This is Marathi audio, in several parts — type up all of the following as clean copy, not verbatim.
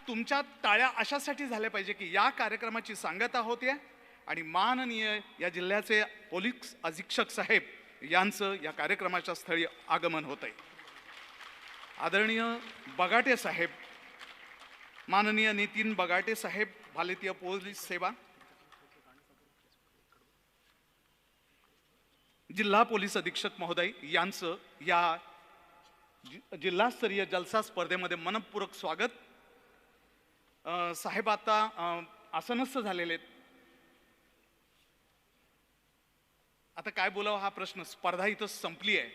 तुमच्या टाळ्या अशासाठी झाल्या पाहिजे की या कार्यक्रमाची सांगता होते आणि माननीय या जिल्ह्याचे पोलीस अधीक्षक साहेब यांचं या कार्यक्रमाच्या स्थळी आगमन होत आहे. आदरणीय बगाटे साहेब, माननीय नितीन बगाटे साहेब, भारतीय पोलीस सेवा, जिल्हा पोलीस अधीक्षक महोदय यांचं या जिल्हास्तरीय जलसा स्पर्धेमध्ये मनपूर्वक स्वागत. साहेब आता आसनस्थ झालेले आहेत. आता काय बोलावं हा प्रश्न, स्पर्धा इथं संपली आहे.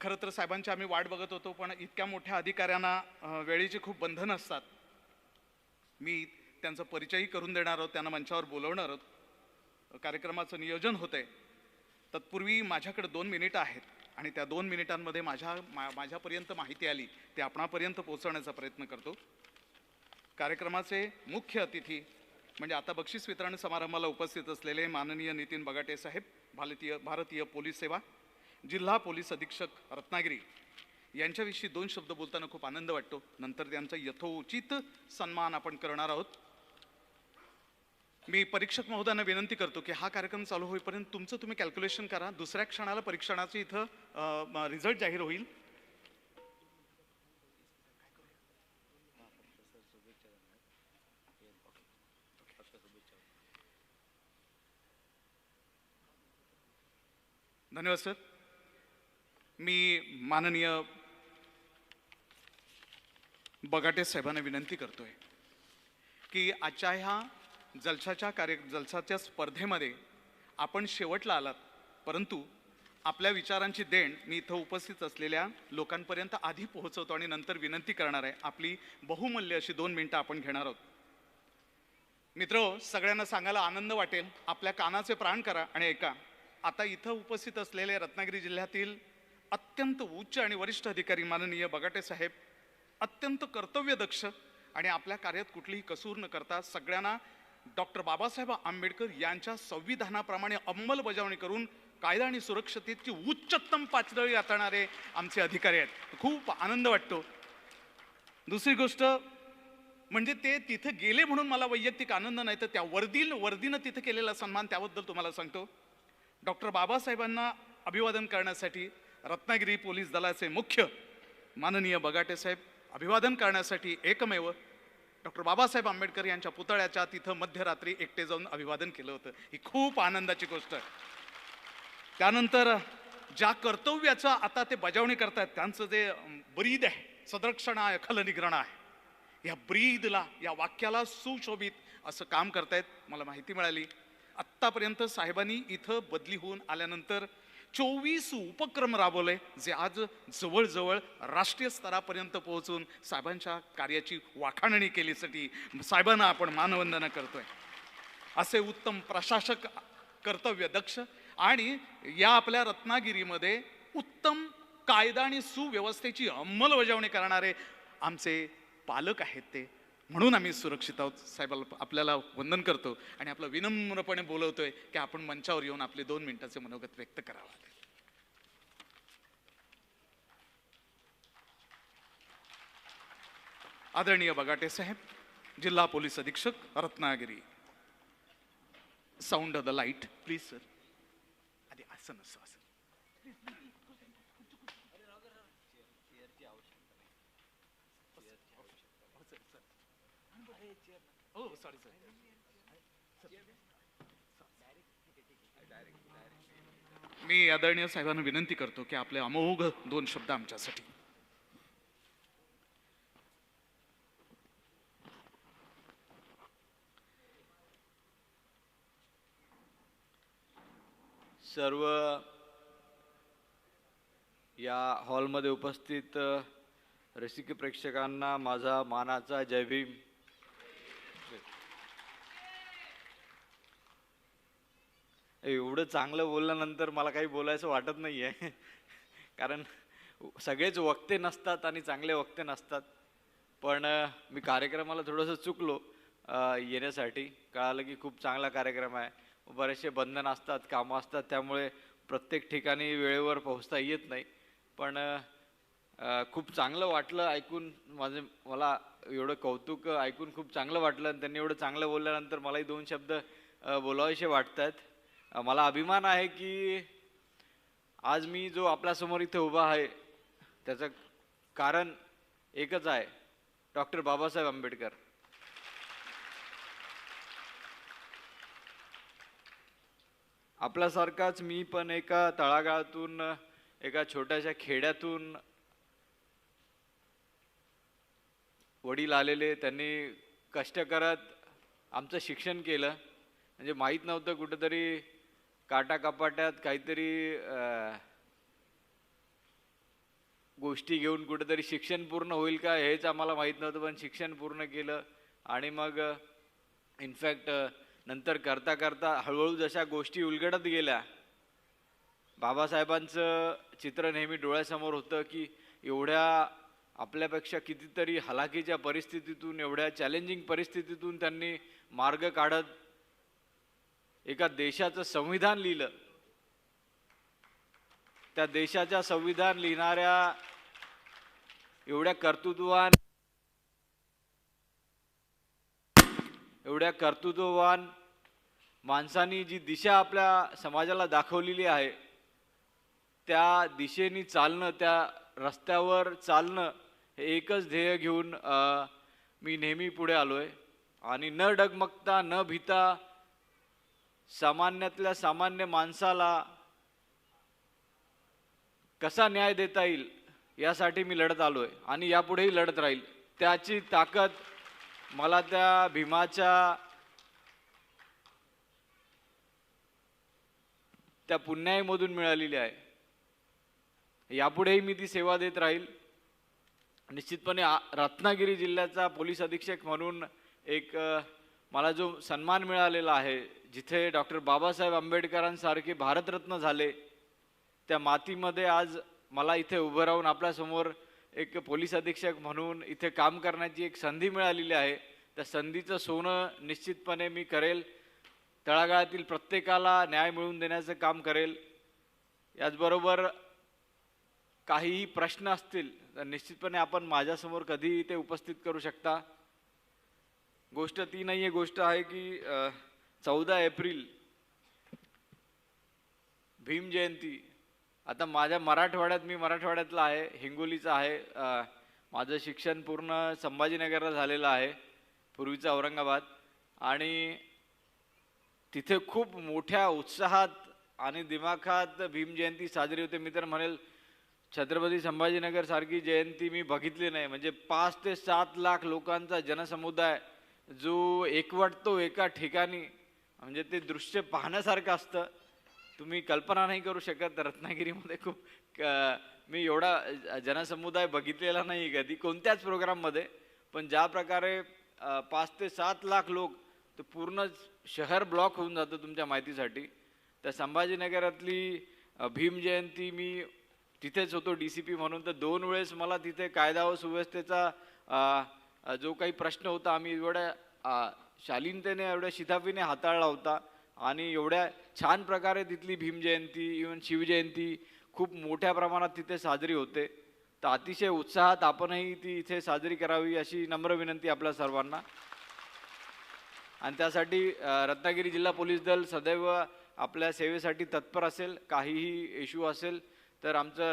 खरं तर साहेबांची आम्ही वाट बघत होतो, पण इतक्या मोठ्या अधिकाऱ्यांना वेळेची खूप बंधन असतात. मी त्यांचा परिचयही करून देणार आहोत, त्यांना मंचावर बोलवणार आहोत. कार्यक्रमाचं नियोजन होतंय. तत्पूर्वी माझ्याकडे 2 मिनिटं आहेत आणि त्या 2 मिनिटांमध्ये माझ्यापर्यंत माहिती आली ते आपणापर्यंत पोहोचवण्याचा प्रयत्न करतो. कार्यक्रमाचे मुख्य अतिथी म्हणजे आता बक्षीस वितरण समारंभाला उपस्थित असलेले माननीय नितीन बगाटे साहेब, भारतीय पोलीस सेवा, जिल्हा पोलीस अधीक्षक रत्नागिरी यांच्याविषयी 2 शब्द बोलताना खूप आनंद वाटतो. नंतर त्यांचा यथोचित सन्मान आपण करणार आहोत. मी परीक्षक महोदयांना विनंती करतो की हा कार्यक्रम चालू होईपर्यंत तुमचं तुम्ही कॅल्क्युलेशन करा. दुसऱ्या क्षणाला परीक्षणाचे इथं रिझल्ट जाहीर होईल. धन्यवाद सर. मी माननीय बगाटे साहेबांना विनंती करतोय की आजच्या ह्या जलसाच्या स्पर्धेमध्ये आपण शेवटला आलात, परंतु आपल्या विचारांची देण मी इथं उपस्थित असलेल्या लोकांपर्यंत आधी पोहोचवतो आणि नंतर विनंती करणार आहे. आपली बहुमूल्य अशी 2 मिनिटं आपण घेणार आहोत. मित्र, सगळ्यांना सांगायला आनंद वाटेल, आपल्या कानाचे प्राण करा आणि ऐका. आता इथं उपस्थित असलेले रत्नागिरी जिल्ह्यातील अत्यंत उच्च आणि वरिष्ठ अधिकारी माननीय बगाटे साहेब अत्यंत कर्तव्यदक्ष आणि आपल्या कार्यात कुठलीही कसूर न करता सगळ्यांना डॉक्टर बाबासाहेब आंबेडकर यांच्या संविधानाप्रमाणे अंमलबजावणी करून कायदा आणि सुरक्षतेची उच्चतम पातळी गाठणारे आमचे अधिकारी आहेत. खूप आनंद वाटतो. दुसरी गोष्ट म्हणजे ते तिथे गेले म्हणून मला वैयक्तिक आनंद नाही, तर त्या वर्दीनं तिथे केलेला सन्मान त्याबद्दल तुम्हाला सांगतो. डॉक्टर बाबासाहेबांना अभिवादन करण्यासाठी रत्नागिरी पोलीस दलाचे मुख्य माननीय बगाटे साहेब अभिवादन करण्यासाठी एकमेव डॉक्टर बाबासाहेब आंबेडकर यांच्या पुतळ्याच्या तिथं मध्यरात्री एकटे जाऊन अभिवादन केलं होतं. ही खूप आनंदाची गोष्ट आहे. त्यानंतर ज्या कर्तव्याचं आता ते बजावणी करतायत त्यांचं जे ब्रीद आहे, सदरक्षणाय खलनिग्रहण आहे, या ब्रीदला, या वाक्याला सुशोभित असं काम करतायत. मला माहिती मिळाली आत्तापर्यंत साहेबांनी इथं बदली होऊन आल्यानंतर 24 उपक्रम राबवले, जे आज जवळजवळ राष्ट्रीय स्तरापर्यंत पोहोचून साहेबांच्या कार्याची वाखाणणी केल्यासाठी साहेबांना आपण मानवंदना करतोय. असे उत्तम प्रशासक, कर्तव्यदक्ष आणि या आपल्या रत्नागिरीमध्ये उत्तम कायदा आणि सुव्यवस्थेची अंमलबजावणी करणारे आमचे पालक आहेत. ते म्हणून आम्ही सुरक्षित आहोत. साहेबाला आपल्याला वंदन करतो आणि आपलं विनम्रपणे बोलवतोय की आपण मंचावर येऊन आपले 2 मिनिटाचे मनोगत व्यक्त करावं. आदरणीय बगाटे साहेब, जिल्हा पोलीस अधीक्षक Ratnagiri. Sound of the light please sir. आधी असं नसं असं. हो सॉरी सर. मी आदरणीय साहेबांना विनंती करतो की आपले अमोघ 2 शब्द आमच्यासाठी. सर्व या हॉलमध्ये उपस्थित रसिक प्रेक्षकांना माझा मानाचा जय भीम. एवढं चांगलं बोलल्यानंतर मला काही बोलायचं वाटत नाही आहे, कारण सगळेच वक्ते नसतात आणि चांगले वक्ते नसतात. पण मी कार्यक्रमाला थोडंसं चुकलो येण्यासाठी. कळालं की खूप चांगला कार्यक्रम आहे, बरेचसे बंधन असतात, कामं असतात, त्यामुळे प्रत्येक ठिकाणी वेळेवर पोहोचता येत नाही. पण खूप चांगलं वाटलं ऐकून. मला एवढं कौतुक ऐकून खूप चांगलं वाटलं आणि त्यांनी एवढं चांगलं बोलल्यानंतर मलाही दोन शब्द बोलावेसे वाटतात. मला अभिमान आहे की आज मी जो आपल्यासमोर इथे उभा आहे त्याचं कारण एकच आहे, डॉक्टर बाबासाहेब आंबेडकर. आपल्यासारखाच मी पण एका तळागाळातून, एका छोट्याशा खेड्यातून वडील आलेले. त्यांनी कष्ट करत आमचं शिक्षण केलं. म्हणजे माहीत नव्हतं कुठंतरी काटाकपाट्यात काहीतरी गोष्टी घेऊन कुठेतरी शिक्षण पूर्ण होईल का हेच आम्हाला माहीत नव्हतं, पण शिक्षण पूर्ण केलं. आणि मग इनफॅक्ट नंतर करता करता हळूहळू जशा गोष्टी उलगडत गेल्या, बाबासाहेबांचं चित्र नेहमी डोळ्यासमोर होतं की एवढ्या आपल्यापेक्षा कितीतरी हलाखीच्या परिस्थितीतून, एवढ्या चॅलेंजिंग परिस्थितीतून त्यांनी मार्ग काढत एका देशाचं संविधान लिहिलं. त्या देशाच्या संविधान लिहिणाऱ्या एवढ्या कर्तृत्ववान माणसांनी जी दिशा आपल्या समाजाला दाखवलेली आहे, त्या दिशेने चालणं, त्या रस्त्यावर चालणं हे एकच ध्येय घेऊन मी नेहमी पुढे आलोय. आणि न डगमगता न भीता सामान्यातल्या सामान्य माणसाला कसा न्याय देता येईल यासाठी मी लढत आलोय आणि यापुढेही लढत राहील. त्याची ताकद मला त्या भीमाच्या त्या पुण्याईमधून मिळालेली आहे. यापुढेही मी ती सेवा देत राहील. निश्चितपणे रत्नागिरी जिल्ह्याचा पोलीस अधीक्षक म्हणून एक मला जो सन्मान मिळालेला आहे, जिथे डॉक्टर बाबासाहेब आंबेडकरांसारखे भारतरत्न झाले, त्या मातीमध्ये आज मला इथे उभं राहून आपल्यासमोर एक पोलीस अधीक्षक म्हणून इथे काम करण्याची एक संधी मिळालेली आहे. त्या संधीचं सोनं निश्चितपणे मी करेल. तळागाळातील प्रत्येकाला न्याय मिळवून देण्याचं काम करेल. याचबरोबर काहीही प्रश्न असतील तर निश्चितपणे आपण माझ्यासमोर कधीही ते उपस्थित करू शकता. गोष्ट ती नाहीये, गोष्ट आहे की 14 एप्रिल भीम जयंती. आता माझ्या मराठवाड्यात, मी मराठवाड्यातला आहे, हिंगोलीचा आहे. माझं शिक्षण पूर्ण संभाजीनगरला झालेलं आहे, पूर्वीचं औरंगाबाद. आणि तिथे खूप मोठ्या उत्साहात आणि दिमाखात भीम जयंती साजरी होते. मी तर म्हणेल छत्रपती संभाजीनगर सारखी जयंती मी बघितली नाही. म्हणजे 5 ते 7 लाख लोकांचा जनसमुदाय जो एकवटतो एका ठिकाणी, म्हणजे ते दृश्य पाहण्यासारखं असतं. तुम्ही कल्पना नाही करू शकत. रत्नागिरीमध्ये खूप मी एवढा जनसमुदाय बघितलेला नाही कधी कोणत्याच प्रोग्राममध्ये. पण ज्या प्रकारे 5 ते 7 लाख लोक, तर पूर्ण शहर ब्लॉक होऊन जातं. तुमच्या माहितीसाठी त्या संभाजीनगरातली भीम जयंती मी तिथेच होतो DCP म्हणून. तर 2 वेळेस मला तिथे कायदा व सुव्यवस्थेचा जो काही प्रश्न होता आम्ही एवढ्या शालीनतेने, एवढ्या शिताफीने हाताळला होता. आणि एवढ्या छान प्रकारे तिथली भीम जयंती, इव्हन शिवजयंती खूप मोठ्या प्रमाणात तिथे साजरी होते. तर अतिशय उत्साहात आपणही ती इथे साजरी करावी अशी नम्र विनंती आपल्या सर्वांना. आणि त्यासाठी रत्नागिरी जिल्हा पोलीस दल सदैव आपल्या सेवेसाठी तत्पर असेल. काहीही इश्यू असेल तर आमचं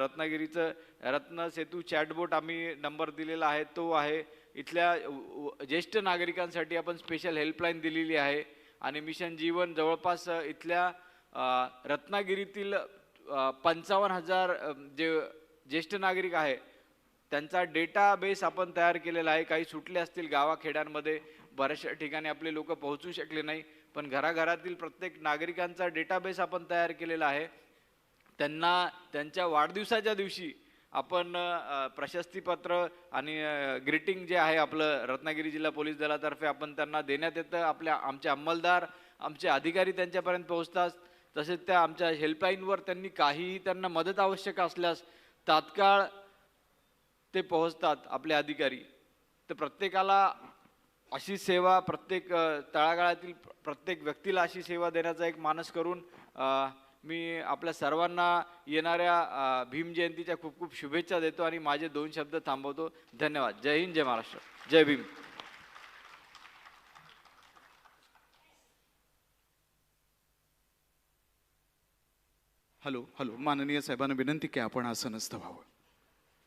रत्नागिरीचं रत्न सेतू चॅटबोट आम्ही नंबर दिलेला आहे, तो आहे. इथल्या ज्येष्ठ नागरिकांसाठी आपण स्पेशल हेल्पलाईन दिलेली आहे. आणि मिशन जीवन जवळपास इथल्या रत्नागिरीतील 55,000 जे ज्येष्ठ नागरिक आहे त्यांचा डेटाबेस आपण तयार केलेला आहे. काही सुटले असतील गावाखेड्यांमध्ये, बऱ्याचशा ठिकाणी आपले लोक पोहोचू शकले नाही, पण घराघरातील प्रत्येक नागरिकांचा डेटाबेस आपण तयार केलेला आहे. त्यांना त्यांच्या वाढदिवसाच्या दिवशी आपण प्रशस्तीपत्र आणि ग्रीटिंग जे आहे आपलं रत्नागिरी जिल्हा पोलीस दलातर्फे आपण त्यांना देण्यात येतं. आमचे अंमलदार, आमचे अधिकारी त्यांच्यापर्यंत पोहोचतात. तसेच त्या आमच्या हेल्पलाईनवर त्यांनी काहीही त्यांना मदत आवश्यक असल्यास तात्काळ ते पोहोचतात आपले अधिकारी. तर प्रत्येकाला अशी सेवा, प्रत्येक तळागाळातील प्रत्येक व्यक्तीला अशी सेवा देण्याचा एक मानस करून मी आपल्या सर्वांना येणाऱ्या भीम जयंतीच्या खूप खूप शुभेच्छा देतो आणि माझे 2 शब्द थांबवतो. धन्यवाद. जय हिंद, जय महाराष्ट्र, जय भीम. हॅलो, माननीय साहेबांना विनंती की आपण आसनस्थ व्हावं.